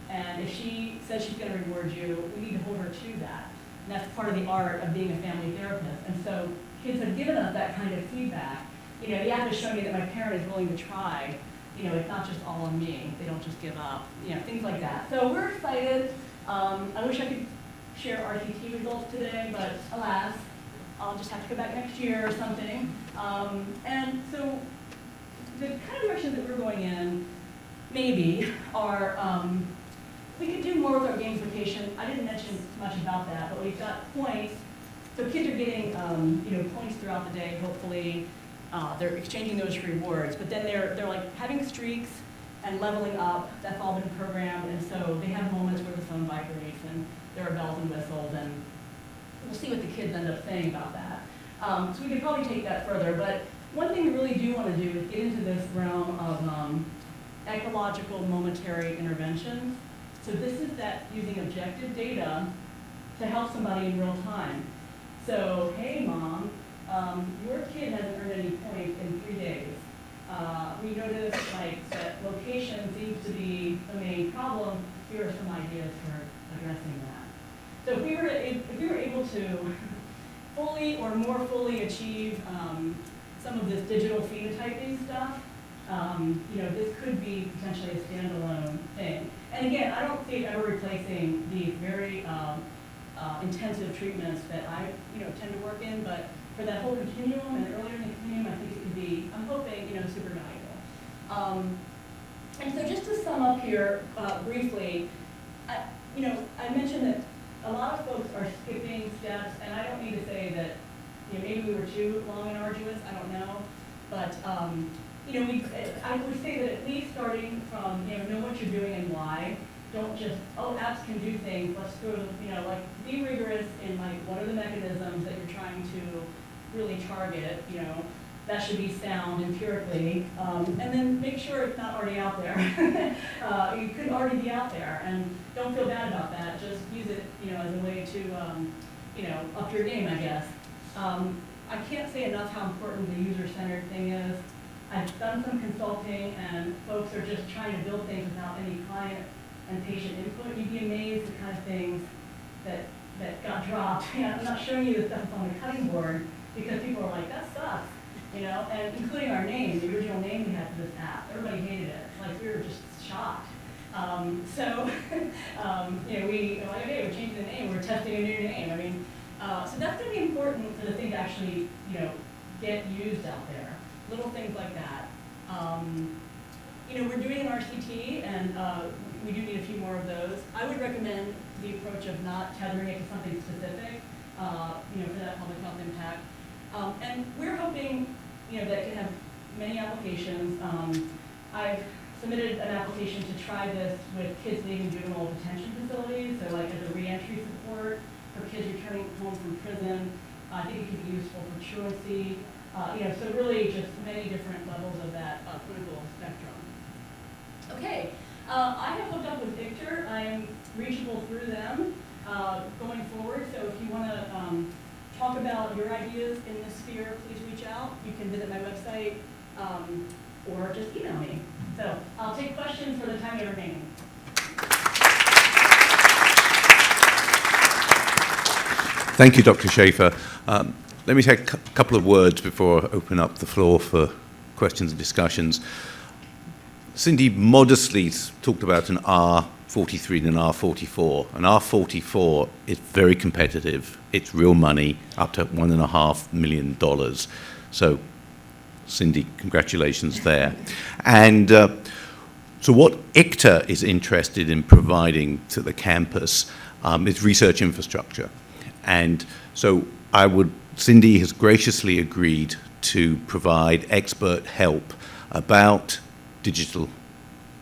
And if she says she's going to reward you, we need to hold her to that. And that's part of the art of being a family therapist. And so kids have given us that kind of feedback. The app is showing me that my parent is willing to try. It's not just all on me. They don't just give up. Things like that. So we're excited. I wish I could share RCT results today, but alas, I'll just have to go back next year or something. And so the kind of directions that we're going in, maybe, are we could do more with our gamification. I didn't mention much about that, but we've got points. So kids are getting points throughout the day, hopefully. They're exchanging those for rewards, but then they're like having streaks and leveling up. That's all been programmed, and so they have moments where the phone vibrates and there are bells and whistles, and we'll see what the kids end up saying about that. So we could probably take that further, but one thing we really do want to do is get into this realm of ecological momentary interventions. So this is that using objective data to help somebody in real time. So, hey mom, your kid hasn't earned any points in 3 days. We noticed that location seems to be the main problem. Here are some ideas for addressing that. So if we were able to fully or more fully achieve some of this digital phenotyping stuff, this could be potentially a standalone thing. And again, I don't see it ever replacing the very intensive treatments that I tend to work in, but for that whole continuum and earlier in the continuum, I think it could be, I'm hoping, super valuable. And so just to sum up here briefly, I mentioned that a lot of folks are skipping steps, and I don't mean to say that maybe we were too long and arduous, I don't know. But, I would say that at least starting from, know what you're doing and why. Don't just, oh, apps can do things, let's go to, be rigorous in what are the mechanisms that you're trying to really target, that should be sound empirically, and then make sure it's not already out there. It could already be out there, and don't feel bad about that. Just use it, as a way to, up your game, I guess. I can't say enough how important the user-centered thing is. I've done some consulting, and folks are just trying to build things without any client and patient input. You'd be amazed at the kind of things that got dropped. I'm not showing you the stuff on the cutting board because people are like, that sucks. And including our name, the original name we had for this app. Everybody hated it. We were just shocked. Okay, we're changing the name, we're testing a new name. So that's going to be important for the thing to actually, get used out there. Little things like that. We're doing an RCT, and we do need a few more of those. I would recommend the approach of not tethering it to something specific, for that public health impact. And we're hoping, that it can have many applications. I've submitted an application to try this with kids leaving juvenile detention facilities, so as a reentry support for kids returning home from prison. I think it could be useful for truancy. So really just many different levels of that clinical spectrum. Okay, I have hooked up with Victor. I am reachable through them going forward, so if you want to talk about your ideas in this sphere, please reach out. You can visit my website or just email me. So I'll take questions for the time you're remaining. Thank you, Dr. Schaeffer. Let me take a couple of words before I open up the floor for questions and discussions. Cindy modestly talked about an R43 and an R44. An R44 is very competitive. It's real money, up to $1.5 million. So, Cindy, congratulations there. And so what ICTA is interested in providing to the campus is research infrastructure. And so Cindy has graciously agreed to provide expert help about digital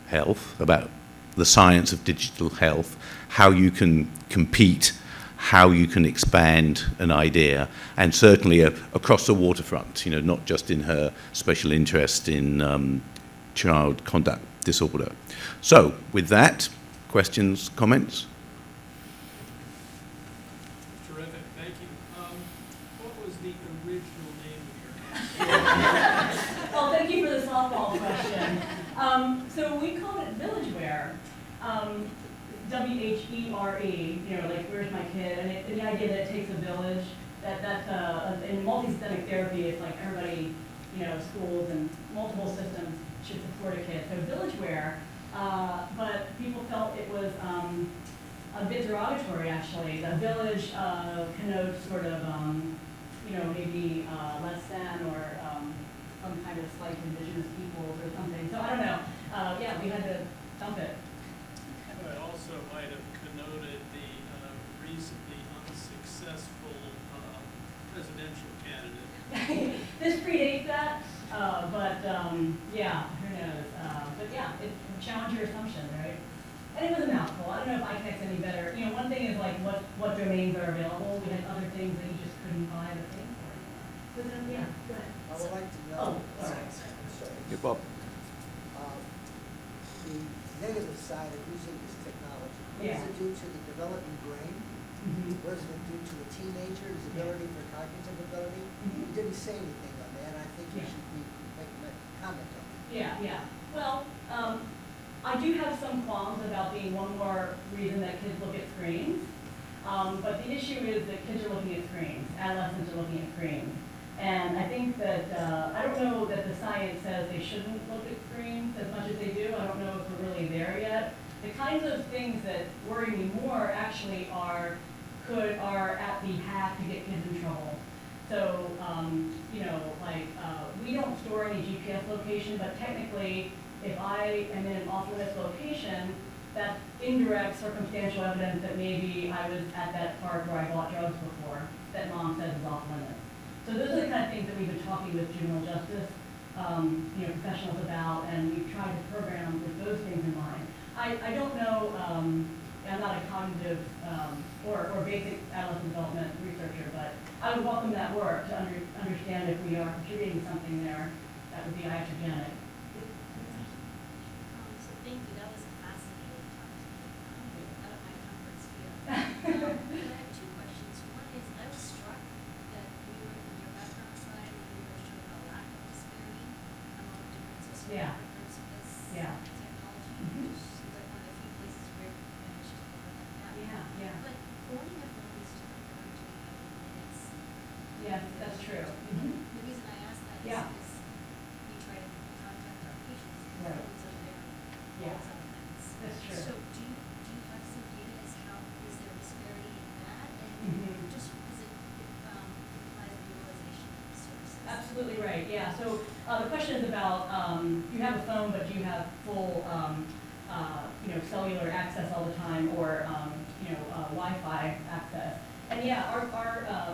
health, about the science of digital health, how you can compete, how you can expand an idea, and certainly across the waterfront, not just in her special interest in child conduct disorder. So, with that, questions, comments? Terrific, thank you. What was the original name of your Well, thank you for the softball question. So we call it VillageWare. W-H-E-R-E, where's my kid? And the idea that it takes a village, that's in multi-systemic therapy, it's like everybody, schools and multiple systems should support a kid. So VillageWare, but people felt it was a bit derogatory, actually. The village connotes sort of, maybe less than or some kind of slight indigenous peoples or something. So I don't know. We had to dump it. It also might have connoted the recently unsuccessful presidential candidate. This predates that, but who knows? It challenged your assumptions, right? And it was a mouthful. I don't know if iKinnect's any better. One thing is what domains are available. We had other things that you just couldn't buy the thing for anymore. Go ahead. I would like to know. Oh, sorry. Yeah, Bob. The negative side of using this technology. What Yeah. is it due to the developing brain? Mm-hmm. What is it due to the teenager's ability for cognitive ability? You didn't say anything on that. I think you Yeah. should be making a comment on it. Yeah. Well, I do have some qualms about being one more reason that kids look at screens. But the issue is that kids are looking at screens. Adolescents are looking at screens. And I think that, I don't know that the science says they shouldn't look at screens as much as they do. I don't know if we're really there yet. The kinds of things that worry me more actually are at the path to get kids in trouble. So, we don't store any GPS location, but technically, if I am in an off-limits location, that's indirect circumstantial evidence that maybe I was at that park where I bought drugs before, that mom says is off-limits. So those are the kind of things that we've been talking with juvenile justice professionals about, and we've tried to program with those things in mind. I don't know, I'm not a cognitive or basic adolescent development researcher, but I would welcome that work to understand if we are contributing something there that would be iatrogenic. So thank you, that was a fascinating talk to me, out of my comfort sphere. I have two questions. One is, I was struck that you were in your background slide, and you were showing a lack of disparity among different Yeah. socioeconomic groups because Yeah. technology, Mhm. which seems like one of the few places where we managed to cover like that. Yeah. But only have families to actually have minutes. Yes, that's true. Mhm. The reason I ask that is Yeah. because we try to contact our patients, and Right. phones are there Yeah. all the minutes. That's true. So do you have some data as how, is there a disparity in that? And Mhm. just because it implies the utilization of services? Absolutely right, yeah. So the question is about, you have a phone, but do you have full, cellular access all the time, or, Wi-Fi access? And yeah, our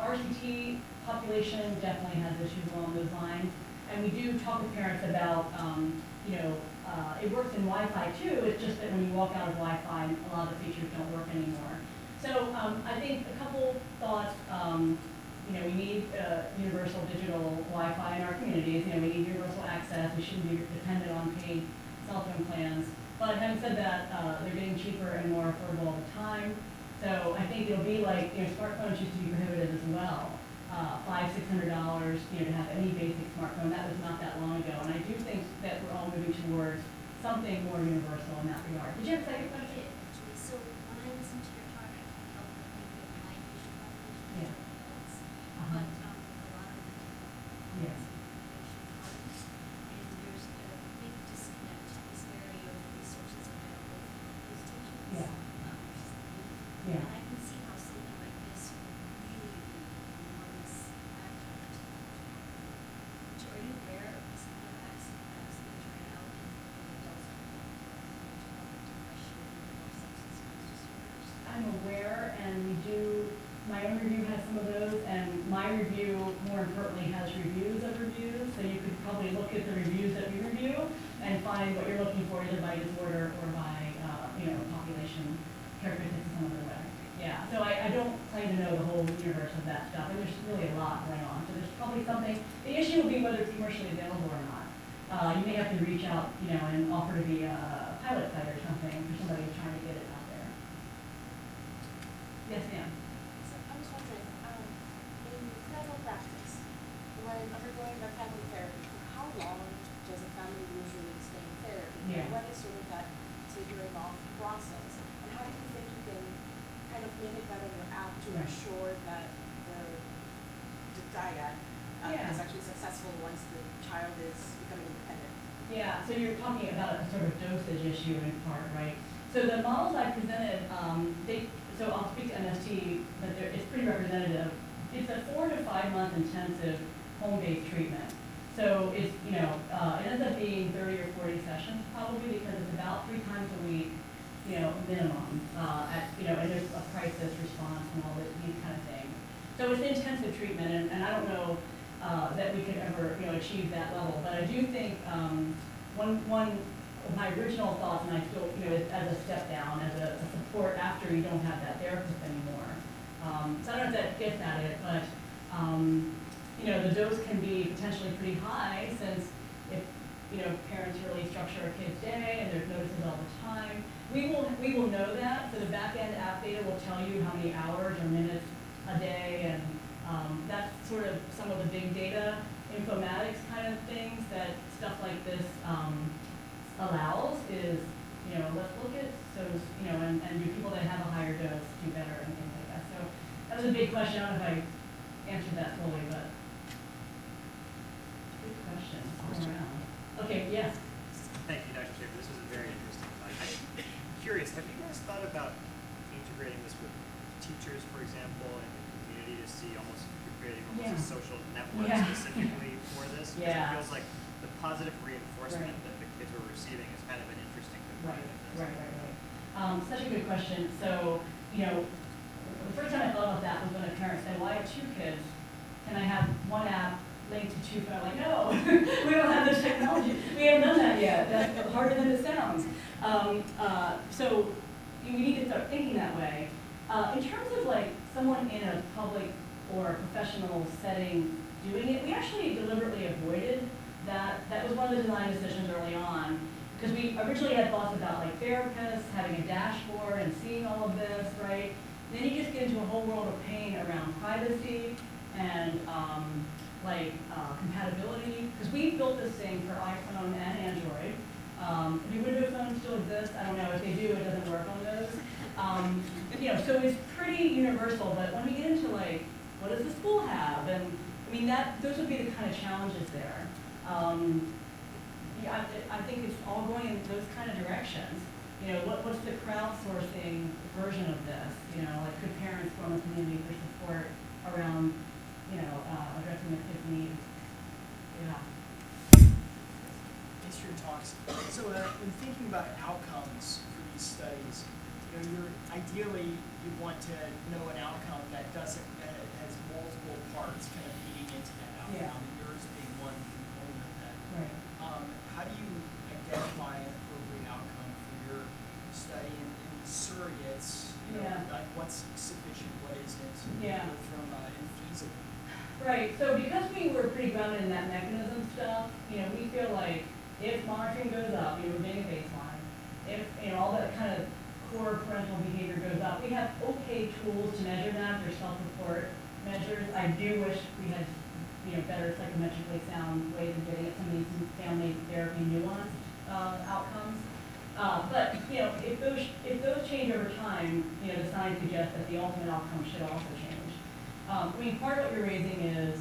RCT population definitely has issues along those lines. And we do talk with parents about, it works in Wi-Fi too, it's just that when you walk out of Wi-Fi, a lot of the features don't work anymore. So I think a couple thoughts, we need universal digital Wi-Fi in our communities. We need universal access. We shouldn't be dependent on paid cell phone plans. But having said that, they're getting cheaper and more affordable all the time. So I think it'll be like, smartphones used to be prohibitive as well. $500-600, to have any basic smartphone. That was not that long ago. And I do think that we're all moving towards something more universal in that regard. Did you have a second question? Actually, so when I listen to your talk, I can't help but think of my patient population, Yeah. adults, Uh-huh. but a lot of them Yes. and there's a big disconnect, disparity of resources available for those teachers. Yeah. Yeah. And I can see how something like this would really be an enormous adjunct. Are you aware of this kind of accidents right now in adults with depression or substance use disorders? I'm aware, and my own review has some of those, and my review, more importantly, has reviews of reviews, so you could probably look at the reviews that we review and find what you're looking for, either by disorder or by, population characteristics in some other way. Yeah, so I don't claim to know the whole universe of that stuff, and there's really a lot going on, so there's probably something. The issue will be whether it's commercially available or not. You may have to reach out, and offer to be a pilot site or something for somebody who's trying to get it out there. Yes, ma'am. So I was wondering, in clinical practice, when undergoing their family therapy, for how long does a family usually stay in therapy? Yeah. What is sort of that tapering off process? And how do you think you can kind of mimic that on your app to Right. ensure that the dyad Yeah. is actually successful once the child is becoming independent? Yeah, so you're talking about a sort of dosage issue in part, right? So the models I presented, so I'll speak to MST, but it's pretty representative. It's a 4 to 5 month intensive home-based treatment. So it's, it ends up being 30 or 40 sessions probably, because it's about 3 times a week, minimum, and there's a crisis response and all these kind of things. So it's intensive treatment, and I don't know that we could ever, achieve that level. But I do think one of my original thoughts, and I still, as a step down, as a support after you don't have that therapist anymore. So I don't know if that gets at it, but the dose can be potentially pretty high, since if parents really structure a kid's day and there's notices all the time, we will know that. So the back end app data will tell you how many hours or minutes a day, and that's sort of some of the big data informatics kind of things that stuff like this allows. Is let's look at and do people that have a higher dose do better and things like that. So that was a big question. I don't know if I answered that fully, but good questions all around. Okay, yes. Thank you, Dr. Schaeffer. This was a very interesting talk. I'm curious, have you guys thought about integrating this with teachers, for example, and the community, to see creating almost a social network specifically for this? Because it feels like the positive reinforcement that the kids were receiving is kind of an interesting component of this. Right. Such a good question. So, the first time I thought about that was when a parent said, well, I have 2 kids. Can I have one In terms of like someone in a public or professional setting doing it, we actually deliberately avoided that. That was one of the design decisions early on, because we originally had thoughts about like therapists having a dashboard and seeing all of this, right? Then you just get into a whole world of pain around privacy and compatibility, because we built this thing for iPhone and Android. Do Windows phones still exist? I don't know. If they do, it doesn't work on those. So it's pretty universal. But when we get into like, what does the school have? And I mean, those would be the kind of challenges there. I think it's all going in those kind of directions. What's the crowdsourcing version of this? Like could parents form a community for support around, addressing their kids' needs? Yeah. Thanks for your talks. So when thinking about outcomes for these studies, ideally you want to know an outcome that has multiple parts kind of feeding into that outcome, Yeah. and yours being one component of that. Right. How do you identify an appropriate outcome for your study and surrogates? Yeah. Like what's sufficient, what isn't? Yeah. From infeasible. Right, so because we were pretty grounded in that mechanism stuff, we feel like if monitoring goes up, we're getting a baseline. If, all that kind of core parental behavior goes up, we have okay tools to measure that. There's self-report measures. I do wish we had, better psychometrically sound ways of getting at some of these family therapy nuanced outcomes. But, if those change over time, the science suggests that the ultimate outcome should also change. Part of what you're raising is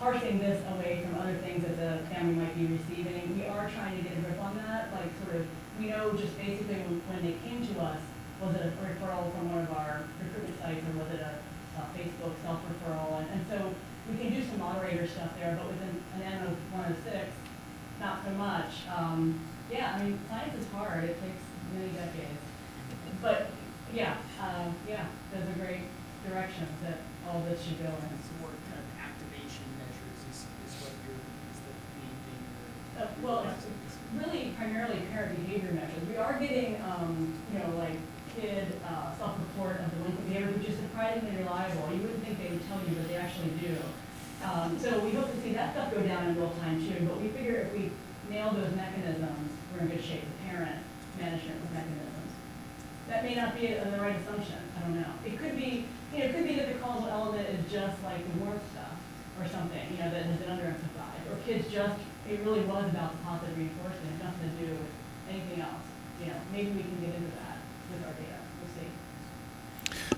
parsing this away from other things that the family might be receiving. We are trying to get a grip on that, we know just basically when they came to us, was it a referral from one of our recruitment sites or was it a Facebook self-referral? And so we can do some moderator stuff there, but with an N of 106, not so much. Science is hard. It takes many decades. But those are great directions that all this should go in. So more kind of activation measures is what is the main thing. It's really primarily parent behavior measures. We are getting, kid self-report of delinquent behavior, which is surprisingly reliable. You wouldn't think they would tell you, but they actually do. So we hope to see that stuff go down in real time too. But we figure if we nail those mechanisms, we're in good shape. The parent management mechanisms. That may not be the right assumption. I don't know. It could be. It could be that the causal element is just like the warmth stuff or something, that has been underemphasized. Or kids it really was about the positive reinforcement. It has nothing to do with anything else. Maybe we can get into that with our data. We'll see.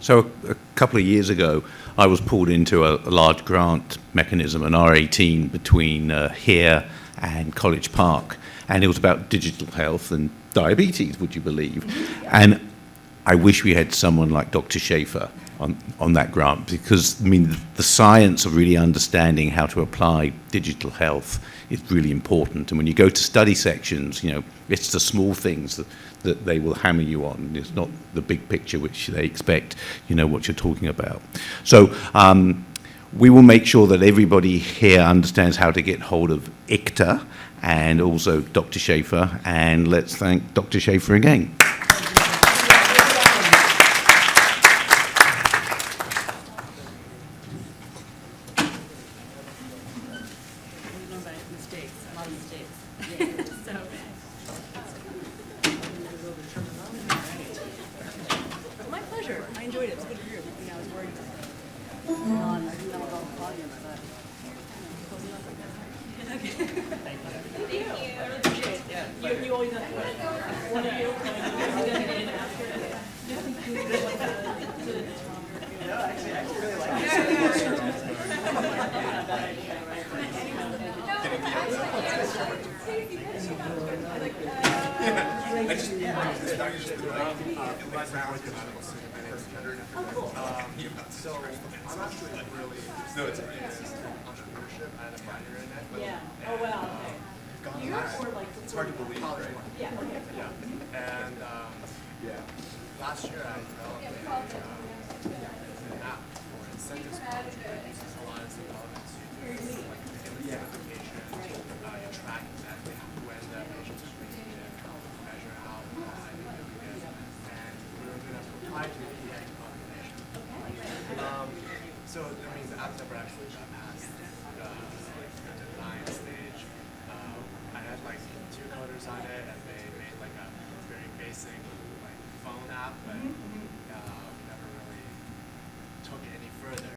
So a couple of years ago, I was pulled into a large grant mechanism, an R18 between here and College Park. And it was about digital health and diabetes, would you believe? And I wish we had someone like Dr. Schaeffer on that grant, because the science of really understanding how to apply digital health is really important. And when you go to study sections, it's the small things that they will hammer you on. It's not the big picture which they expect what you're talking about. So we will make sure that everybody here understands how to get hold of ICTA and also Dr. Schaeffer, and let's thank Dr. Schaeffer again. My pleasure. I enjoyed it. It was a good group. I was worried about it. Thank you. I really appreciate it. You always have to one of you. I really like So I'm actually really interested in entrepreneurship. I had a minor in it. Yeah. Oh, wow. Okay. You're or like It's hard to believe, right? Yeah. Okay. Yeah. And last year I developed an app for incentives management. It uses a lot of elements to do like gamification, track exactly when the patients are screened and measure how high they do it. And we were doing a proprietary So that means the app never actually got past the design stage. I had like 2 coders on it, and they made like a very basic like phone app, but never really took it any further.